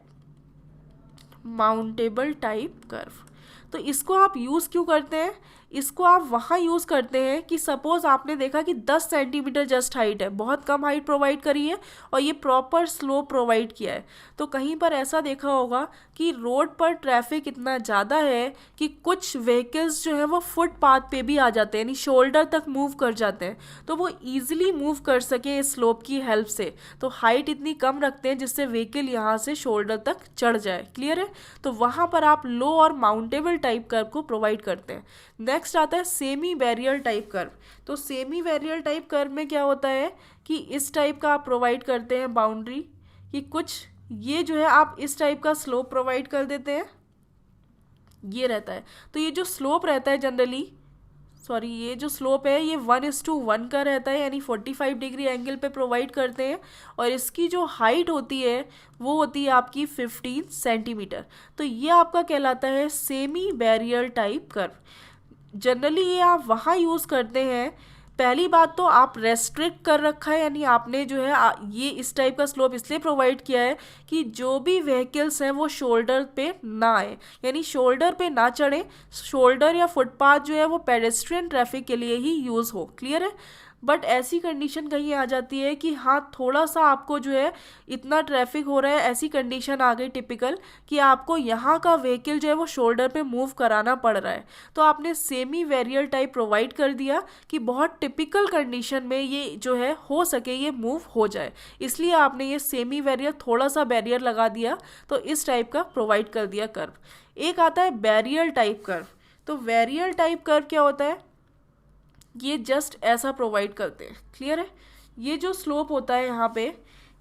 माउंटेबल टाइप कर्व। तो इसको आप यूज़ क्यों करते हैं, इसको आप वहाँ यूज़ करते हैं कि सपोज़ आपने देखा कि 10 सेंटीमीटर जस्ट हाइट है, बहुत कम हाइट प्रोवाइड करी है और ये प्रॉपर स्लोप प्रोवाइड किया है। तो कहीं पर ऐसा देखा होगा कि रोड पर ट्रैफिक इतना ज़्यादा है कि कुछ व्हीकल्स जो है वो फुटपाथ पे भी आ जाते हैं, यानी शोल्डर तक मूव कर जाते हैं, तो वो ईजिली मूव कर सके इस स्लोप की हेल्प से। तो हाइट इतनी कम रखते हैं जिससे व्हीकल यहाँ से शोल्डर तक चढ़ जाए। क्लियर है, तो वहाँ पर आप लो और माउंटेबल टाइप कर्व को प्रोवाइड करते हैं। नेक्स्ट आता है सेमी बैरियल टाइप कर्व। तो सेमी बैरियल टाइप कर्व में क्या होता है कि इस टाइप का आप प्रोवाइड करते हैं बाउंड्री, कि कुछ ये जो है आप इस टाइप का स्लोप प्रोवाइड कर देते हैं, ये रहता है। तो ये जो स्लोप रहता है जनरली, ये जो स्लोप है ये 1:1 का रहता है, यानी 45 डिग्री एंगल पे प्रोवाइड करते हैं। और इसकी जो हाइट होती है वो होती है आपकी 15 सेंटीमीटर। तो ये आपका कहलाता है semi barrier type curve. Generally ये आप वहाँ यूज़ करते हैं, पहली बात तो आप रेस्ट्रिक्ट कर रखा है, यानी आपने जो है ये इस टाइप का स्लोप इसलिए प्रोवाइड किया है कि जो भी व्हीकल्स हैं वो शोल्डर पे ना आए, यानी शोल्डर पे ना चढ़े। शोल्डर या फुटपाथ जो है वो पेडेस्ट्रियन ट्रैफिक के लिए ही यूज़ हो। क्लियर है? बट ऐसी कंडीशन कहीं आ जाती है कि हाँ थोड़ा सा आपको जो है इतना ट्रैफिक हो रहा है, ऐसी कंडीशन आ गई टिपिकल कि आपको यहाँ का व्हीकल जो है वो शोल्डर पे मूव कराना पड़ रहा है, तो आपने सेमी वेरियल टाइप प्रोवाइड कर दिया कि बहुत टिपिकल कंडीशन में ये जो है हो सके ये मूव हो जाए, इसलिए आपने ये सेमी वेरियल थोड़ा सा बैरियर लगा दिया, तो इस टाइप का प्रोवाइड कर दिया कर्व। एक आता है बैरियल टाइप कर्व। तो बैरियल टाइप कर्व क्या होता है? ये जस्ट ऐसा प्रोवाइड करते हैं। क्लियर है? ये जो स्लोप होता है यहाँ पे,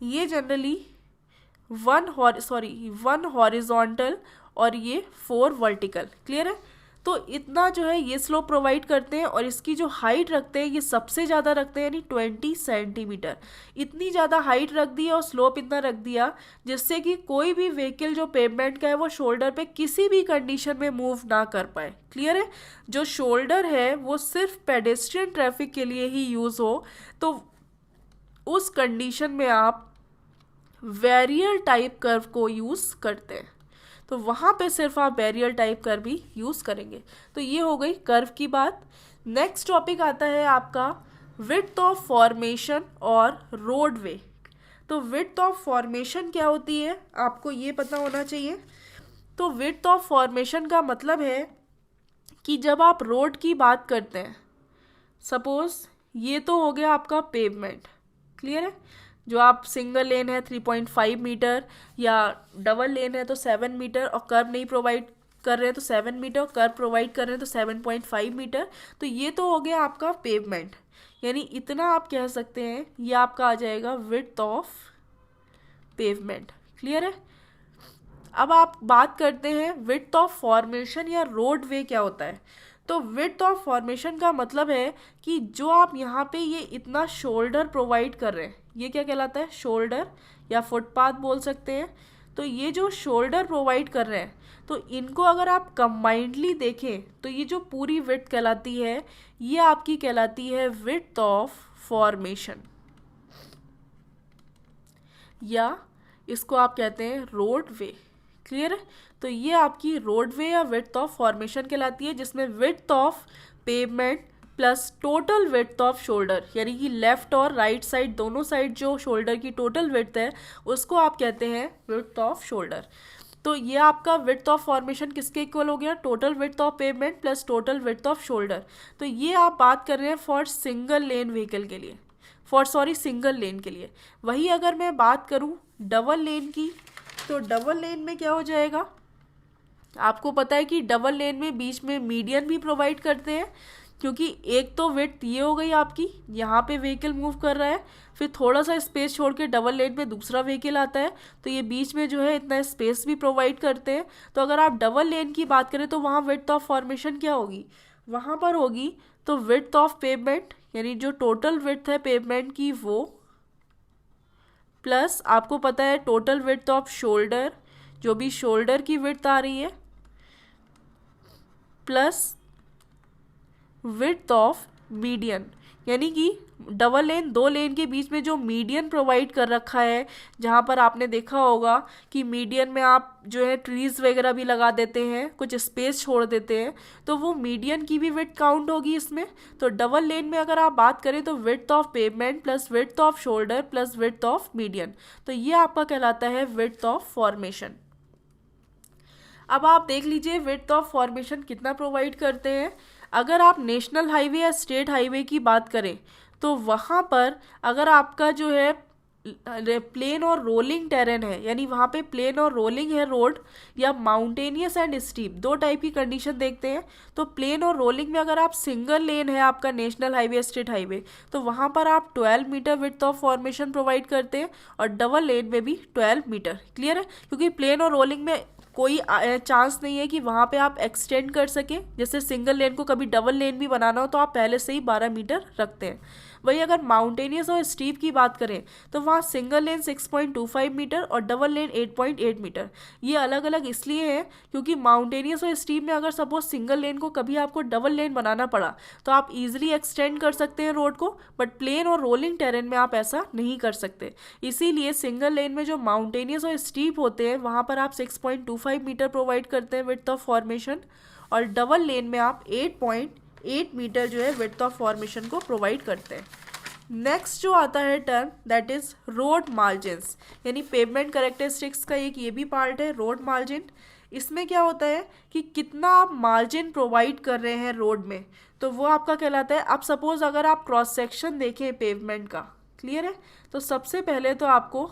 ये जनरली 1 हॉरिजॉन्टल और ये 4 वर्टिकल। क्लियर है? तो इतना जो है ये स्लोप प्रोवाइड करते हैं, और इसकी जो हाइट रखते हैं ये सबसे ज़्यादा रखते हैं, यानी 20 सेंटीमीटर। इतनी ज़्यादा हाइट रख दी और स्लोप इतना रख दिया जिससे कि कोई भी व्हीकल जो पेवमेंट का है वो शोल्डर पे किसी भी कंडीशन में मूव ना कर पाए। क्लियर है? जो शोल्डर है वो सिर्फ पेडेस्ट्रियन ट्रैफिक के लिए ही यूज़ हो, तो उस कंडीशन में आप वेरियल टाइप कर्व को यूज़ करते हैं। तो वहाँ पे सिर्फ आप बैरियर टाइप कर्व भी यूज़ करेंगे। तो ये हो गई कर्व की बात। नेक्स्ट टॉपिक आता है आपका विड्थ ऑफ फॉर्मेशन और रोडवे। तो विड्थ ऑफ फॉर्मेशन क्या होती है आपको ये पता होना चाहिए। तो विड्थ ऑफ फॉर्मेशन का मतलब है कि जब आप रोड की बात करते हैं, सपोज ये तो हो गया आपका पेवमेंट। क्लियर है? जो आप सिंगल लेन है 3.5 मीटर, या डबल लेन है तो 7 मीटर, और कर्व नहीं प्रोवाइड कर रहे हैं तो 7 मीटर, और कर्व प्रोवाइड कर रहे हैं तो 7.5 मीटर। तो ये तो हो गया आपका पेवमेंट, यानी इतना आप कह सकते हैं ये आपका आ जाएगा विड्थ ऑफ पेवमेंट। क्लियर है? अब आप बात करते हैं विड्थ ऑफ फॉर्मेशन या रोडवे क्या होता है। तो विड्थ ऑफ फॉर्मेशन का मतलब है कि जो आप यहाँ पे ये इतना शोल्डर प्रोवाइड कर रहे हैं, ये क्या कहलाता है? शोल्डर या फुटपाथ बोल सकते हैं। तो ये जो शोल्डर प्रोवाइड कर रहे हैं, तो इनको अगर आप कंबाइंडली देखें तो ये जो पूरी विड्थ कहलाती है ये आपकी कहलाती है विड्थ ऑफ फॉर्मेशन, या इसको आप कहते हैं रोडवे। क्लियर है? तो ये आपकी रोडवे या विड्थ ऑफ फॉर्मेशन कहलाती है, जिसमें width of pavement plus total width off shoulder, यानी कि लेफ्ट और राइट साइड दोनों साइड जो शोल्डर की टोटल विड्थ है उसको आप कहते हैं विड्थ ऑफ शोल्डर। तो ये आपका विड्थ ऑफ फॉर्मेशन किसके इक्वल हो गया? Total width of pavement plus total width off shoulder. तो ये आप बात कर रहे हैं फॉर सिंगल लेन व्हीकल के लिए, सिंगल लेन के लिए। वही अगर मैं बात करूँ डबल लेन की, तो डबल लेन में क्या हो जाएगा? आपको पता है कि डबल लेन में बीच में मीडियन भी प्रोवाइड करते हैं, क्योंकि एक तो विड्थ ये हो गई आपकी, यहाँ पे व्हीकल मूव कर रहा है, फिर थोड़ा सा स्पेस छोड़ के डबल लेन में दूसरा व्हीकल आता है, तो ये बीच में जो है इतना स्पेस भी प्रोवाइड करते हैं। तो अगर आप डबल लेन की बात करें तो वहाँ विड्थ ऑफ फॉर्मेशन क्या होगी? वहाँ पर होगी तो विड्थ ऑफ पेवमेंट, यानी जो टोटल विड्थ है पेवमेंट की वो, प्लस आपको पता है टोटल विड्थ ऑफ शोल्डर, जो भी शोल्डर की विड्थ आ रही है, प्लस विड्थ ऑफ मीडियन, यानी कि डबल लेन दो लेन के बीच में जो मीडियन प्रोवाइड कर रखा है, जहाँ पर आपने देखा होगा कि मीडियन में आप जो है ट्रीज वगैरह भी लगा देते हैं, कुछ स्पेस छोड़ देते हैं, तो वो मीडियन की भी विड्थ काउंट होगी इसमें। तो डबल लेन में अगर आप बात करें तो width of pavement plus width off shoulder plus width of median, तो ये आपका कहलाता है विड्थ ऑफ फॉर्मेशन। अब आप देख लीजिए विड्थ ऑफ फॉर्मेशन कितना प्रोवाइड करते हैं। अगर आप नेशनल हाईवे या स्टेट हाईवे की बात करें तो वहाँ पर अगर आपका जो है प्लेन और रोलिंग टेरेन है, यानी वहाँ पे प्लेन और रोलिंग है रोड, या माउंटेनियस एंड स्टीप, दो टाइप की कंडीशन देखते हैं। तो प्लेन और रोलिंग में अगर आप सिंगल लेन है आपका नेशनल हाईवे स्टेट हाईवे, तो वहाँ पर आप 12 metre width of formation provide करते हैं, और डबल लेन में भी 12 मीटर। क्लियर है, क्योंकि प्लेन और रोलिंग में कोई चांस नहीं है कि वहाँ पे आप एक्सटेंड कर सकें। जैसे सिंगल लेन को कभी डबल लेन भी बनाना हो तो आप पहले से ही 12 मीटर रखते हैं। वही अगर माउंटेनियस और स्टीप की बात करें तो वहाँ सिंगल लेन 6.25 मीटर और डबल लेन 8.8 मीटर। ये अलग अलग इसलिए है क्योंकि माउंटेनियस और स्टीप में अगर सपोज सिंगल लेन को कभी आपको डबल लेन बनाना पड़ा तो आप इजीली एक्सटेंड कर सकते हैं रोड को, बट प्लेन और रोलिंग टेरेन में आप ऐसा नहीं कर सकते। इसीलिए सिंगल लेन में जो माउंटेनियस और स्टीप होते हैं वहाँ पर आप 6.25 मीटर प्रोवाइड करते हैं विड्थ ऑफ फॉर्मेशन, और डबल लेन में आप 8.8 मीटर जो है विड्थ ऑफ फॉर्मेशन को प्रोवाइड करते हैं। नेक्स्ट जो आता है term that is road margins, यानी पेवमेंट कैरेक्टरिस्टिक्स का एक ये भी पार्ट है रोड मार्जिन। इसमें क्या होता है कि कितना आप मार्जिन प्रोवाइड कर रहे हैं रोड में, तो वो आपका कहलाता है। अब सपोज अगर आप क्रॉस सेक्शन देखें पेवमेंट का, क्लियर है, तो सबसे पहले तो आपको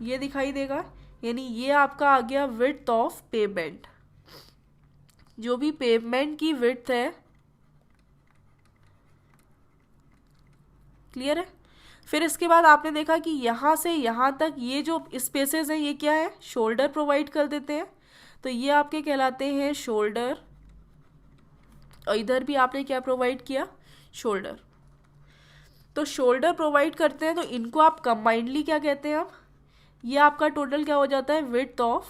ये दिखाई देगा, यानी ये आपका आ गया विड्थ ऑफ पेवमेंट, जो भी पेवमेंट की विड्थ है। क्लियर है, फिर इसके बाद आपने देखा कि यहाँ से यहाँ तक ये जो स्पेसेस हैं ये क्या है, शोल्डर प्रोवाइड कर देते हैं, तो ये आपके कहलाते हैं शोल्डर। और इधर भी आपने क्या प्रोवाइड किया, शोल्डर। तो शोल्डर प्रोवाइड करते हैं तो इनको आप कंबाइंडली क्या कहते हैं, अब ये आपका टोटल क्या हो जाता है, विड्थ ऑफ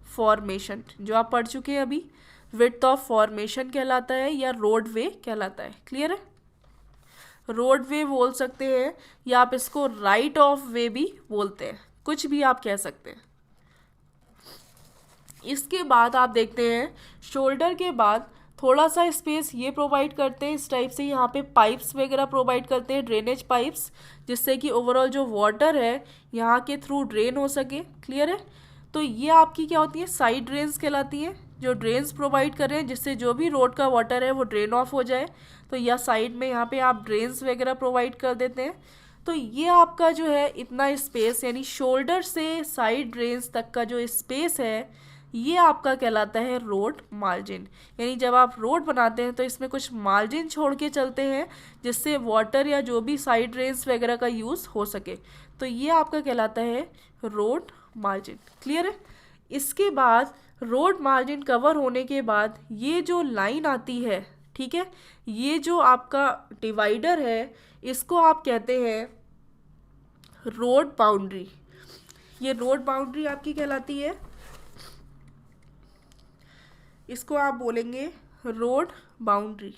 फॉर्मेशन, जो आप पढ़ चुके हैं अभी, विड्थ ऑफ फॉर्मेशन कहलाता है या रोड वे कहलाता है। क्लियर है, रोड वे बोल सकते हैं या आप इसको राइट ऑफ वे भी बोलते हैं, कुछ भी आप कह सकते हैं। इसके बाद आप देखते हैं शोल्डर के बाद थोड़ा सा स्पेस ये प्रोवाइड करते हैं इस टाइप से, यहाँ पे पाइप्स वगैरह प्रोवाइड करते हैं, ड्रेनेज पाइप्स, जिससे कि ओवरऑल जो वाटर है यहाँ के थ्रू ड्रेन हो सके। क्लियर है, तो ये आपकी क्या होती है, साइड ड्रेन्स कहलाती हैं, जो ड्रेन्स प्रोवाइड कर रहे हैं जिससे जो भी रोड का वाटर है वो ड्रेन ऑफ हो जाए। तो या साइड में यहाँ पे आप ड्रेन्स वगैरह प्रोवाइड कर देते हैं। तो ये आपका जो है इतना स्पेस, यानी शोल्डर से साइड ड्रेन्स तक का जो स्पेस है ये आपका कहलाता है रोड मार्जिन। यानी जब आप रोड बनाते हैं तो इसमें कुछ मार्जिन छोड़ के चलते हैं जिससे वाटर या जो भी साइड ड्रेन्स वगैरह का यूज़ हो सके, तो ये आपका कहलाता है रोड मार्जिन। क्लियर है, इसके बाद रोड मार्जिन कवर होने के बाद ये जो लाइन आती है, ठीक है, ये जो आपका डिवाइडर है इसको आप कहते हैं रोड बाउंड्री। ये रोड बाउंड्री आपकी कहलाती है, इसको आप बोलेंगे रोड बाउंड्री।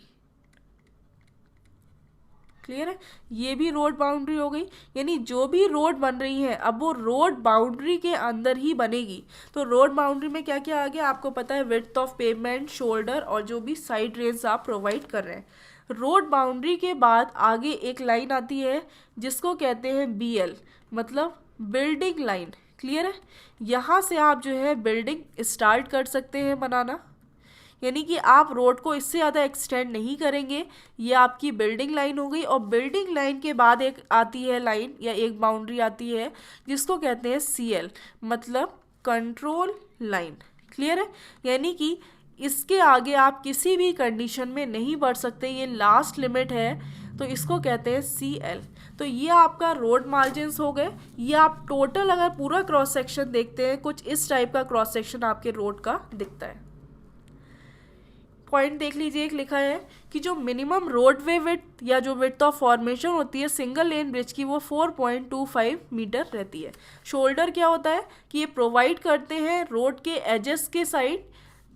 क्लियर है, ये भी रोड बाउंड्री हो गई, यानी जो भी रोड बन रही है अब वो रोड बाउंड्री के अंदर ही बनेगी। तो रोड बाउंड्री में क्या क्या आ गया आपको पता है, विड्थ ऑफ पेवमेंट, शोल्डर और जो भी साइड रेंज आप प्रोवाइड कर रहे हैं। रोड बाउंड्री के बाद आगे एक लाइन आती है जिसको कहते हैं BL, मतलब बिल्डिंग लाइन। क्लियर है, यहाँ से आप जो है बिल्डिंग स्टार्ट कर सकते हैं बनाना, यानी कि आप रोड को इससे ज़्यादा एक्सटेंड नहीं करेंगे। ये आपकी बिल्डिंग लाइन हो गई, और बिल्डिंग लाइन के बाद एक आती है लाइन या एक बाउंड्री आती है जिसको कहते हैं CL, मतलब कंट्रोल लाइन। क्लियर है, यानी कि इसके आगे आप किसी भी कंडीशन में नहीं बढ़ सकते, ये लास्ट लिमिट है, तो इसको कहते हैं CL। तो ये आपका रोड मार्जिन्स हो गए। ये आप टोटल अगर पूरा क्रॉस सेक्शन देखते हैं कुछ इस टाइप का क्रॉस सेक्शन आपके रोड का दिखता है। पॉइंट देख लीजिए, एक लिखा है कि जो मिनिमम रोडवे विड्थ या जो विड्थ ऑफ फॉर्मेशन होती है सिंगल लेन ब्रिज की वो 4.25 मीटर रहती है। शोल्डर क्या होता है कि ये प्रोवाइड करते हैं रोड के एजेस के side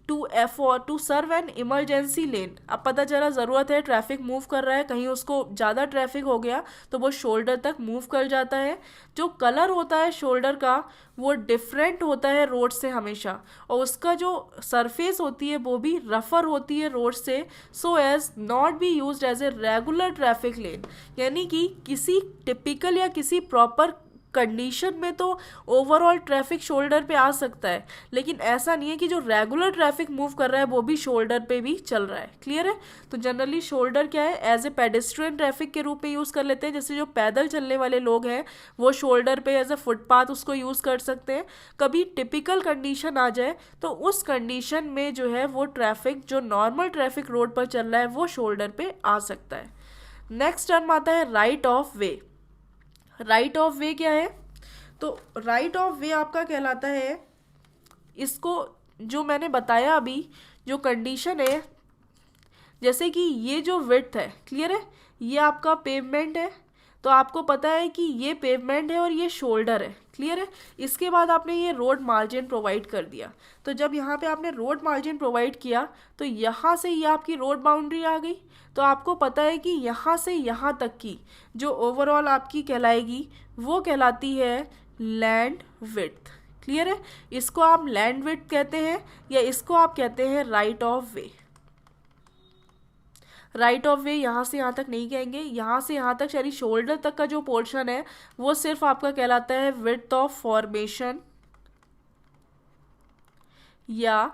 to serve an emergency lane. अब पता चला ज़रूरत है, ट्रैफिक मूव कर रहा है, कहीं उसको ज़्यादा ट्रैफिक हो गया तो वो शोल्डर तक मूव कर जाता है। जो कलर होता है शोल्डर का वो डिफरेंट होता है रोड से हमेशा, और उसका जो सरफेस होती है वो भी रफर होती है रोड से, so as not be used as a regular traffic lane. यानी कि किसी टिपिकल या किसी प्रॉपर कंडीशन में तो ओवरऑल ट्रैफिक शोल्डर पे आ सकता है, लेकिन ऐसा नहीं है कि जो रेगुलर ट्रैफिक मूव कर रहा है वो भी शोल्डर पे भी चल रहा है। क्लियर है? तो जनरली शोल्डर क्या है, एज ए पेडेस्ट्रियन ट्रैफिक के रूप में यूज़ कर लेते हैं। जैसे जो पैदल चलने वाले लोग हैं वो शोल्डर पे एज ए फुटपाथ उसको यूज़ कर सकते हैं। कभी टिपिकल कंडीशन आ जाए तो उस कंडीशन में जो है वो ट्रैफिक जो नॉर्मल ट्रैफिक रोड पर चल रहा है वो शोल्डर पे आ सकता है। नेक्स्ट टर्म आता है right of way. Right of वे क्या है? तो राइट ऑफ वे आपका कहलाता है, इसको जो मैंने बताया अभी, जो कंडीशन है, जैसे कि ये जो विड्थ है, क्लियर है, ये आपका पेवमेंट है, तो आपको पता है कि ये पेवमेंट है और ये शोल्डर है। क्लियर है? इसके बाद आपने ये रोड मार्जिन प्रोवाइड कर दिया। तो जब यहाँ पे आपने रोड मार्जिन प्रोवाइड किया तो यहाँ से ये आपकी रोड बाउंड्री आ गई। तो आपको पता है कि यहाँ से यहाँ तक की जो ओवरऑल आपकी कहलाएगी वो कहलाती है लैंड विड्थ। क्लियर है? इसको आप लैंड विड्थ कहते हैं या इसको आप कहते हैं right of way. Right of वे यहाँ से यहाँ तक नहीं कहेंगे, यहाँ से यहाँ तक यानी शोल्डर तक का जो पोर्शन है वो सिर्फ आपका कहलाता है विड्थ ऑफ फॉर्मेशन या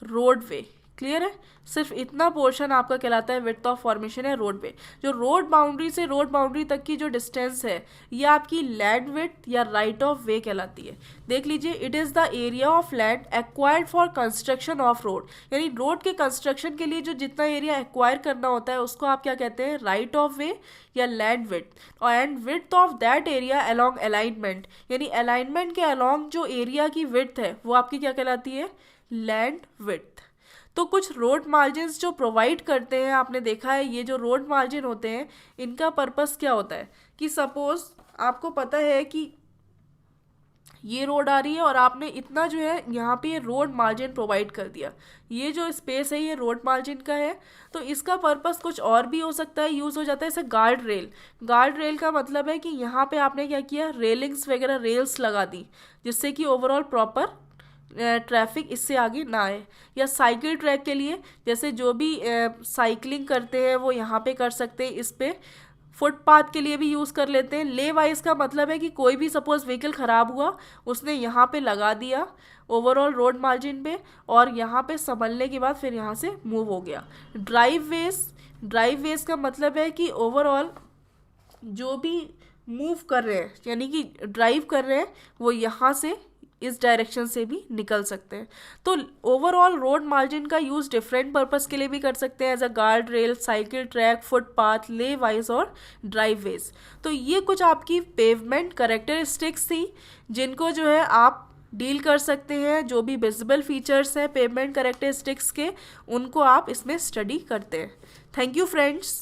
रोडवे। क्लियर है? सिर्फ इतना पोर्शन आपका कहलाता है विड्थ ऑफ फॉर्मेशन है रोडवे। जो रोड बाउंड्री से रोड बाउंड्री तक की जो डिस्टेंस है ये आपकी लैंड विड्थ या राइट ऑफ वे कहलाती है। देख लीजिए, it is the area of land acquired for construction of road, यानी रोड के कंस्ट्रक्शन के लिए जो जितना एरिया एक्वायर करना होता है उसको आप क्या कहते हैं, राइट ऑफ वे या land width. And width of that area along alignment, यानी अलाइनमेंट के अलॉन्ग जो एरिया की विड्थ है वो आपकी क्या कहलाती है, लैंड विड्थ। तो कुछ रोड मार्जिन्स जो प्रोवाइड करते हैं, आपने देखा है ये जो रोड मार्जिन होते हैं इनका पर्पस क्या होता है कि सपोज आपको पता है कि ये रोड आ रही है और आपने इतना जो है यहाँ पे ये रोड मार्जिन प्रोवाइड कर दिया। ये जो स्पेस है ये रोड मार्जिन का है। तो इसका पर्पस कुछ और भी हो सकता है, यूज़ हो जाता है, जैसे गार्ड रेल। गार्ड रेल का मतलब है कि यहाँ पे आपने क्या किया, रेलिंग्स वगैरह रेल्स लगा दी जिससे कि ओवरऑल प्रॉपर ट्रैफिक इससे आगे ना आए। या साइकिल ट्रैक के लिए, जैसे जो भी साइकिलिंग करते हैं वो यहाँ पे कर सकते हैं, इस पे फुटपाथ के लिए भी यूज़ कर लेते हैं। ले वाइज का मतलब है कि कोई भी सपोज व्हीकल ख़राब हुआ उसने यहाँ पे लगा दिया ओवरऑल रोड मार्जिन पे और यहाँ पे संभलने के बाद फिर यहाँ से मूव हो गया। ड्राइव वेज का मतलब है कि ओवरऑल जो भी मूव कर रहे हैं यानी कि ड्राइव कर रहे हैं वो यहाँ से इस डायरेक्शन से भी निकल सकते हैं। तो ओवरऑल रोड मार्जिन का यूज़ डिफरेंट पर्पस के लिए भी कर सकते हैं, as a guard rail, cycle track, footpath, laybys और ड्राइव वेज। तो ये कुछ आपकी पेवमेंट कैरेक्टरिस्टिक्स थी जिनको जो है आप डील कर सकते हैं। जो भी विजिबल फीचर्स हैं पेवमेंट कैरेक्टरिस्टिक्स के उनको आप इसमें स्टडी करते हैं। Thank you friends.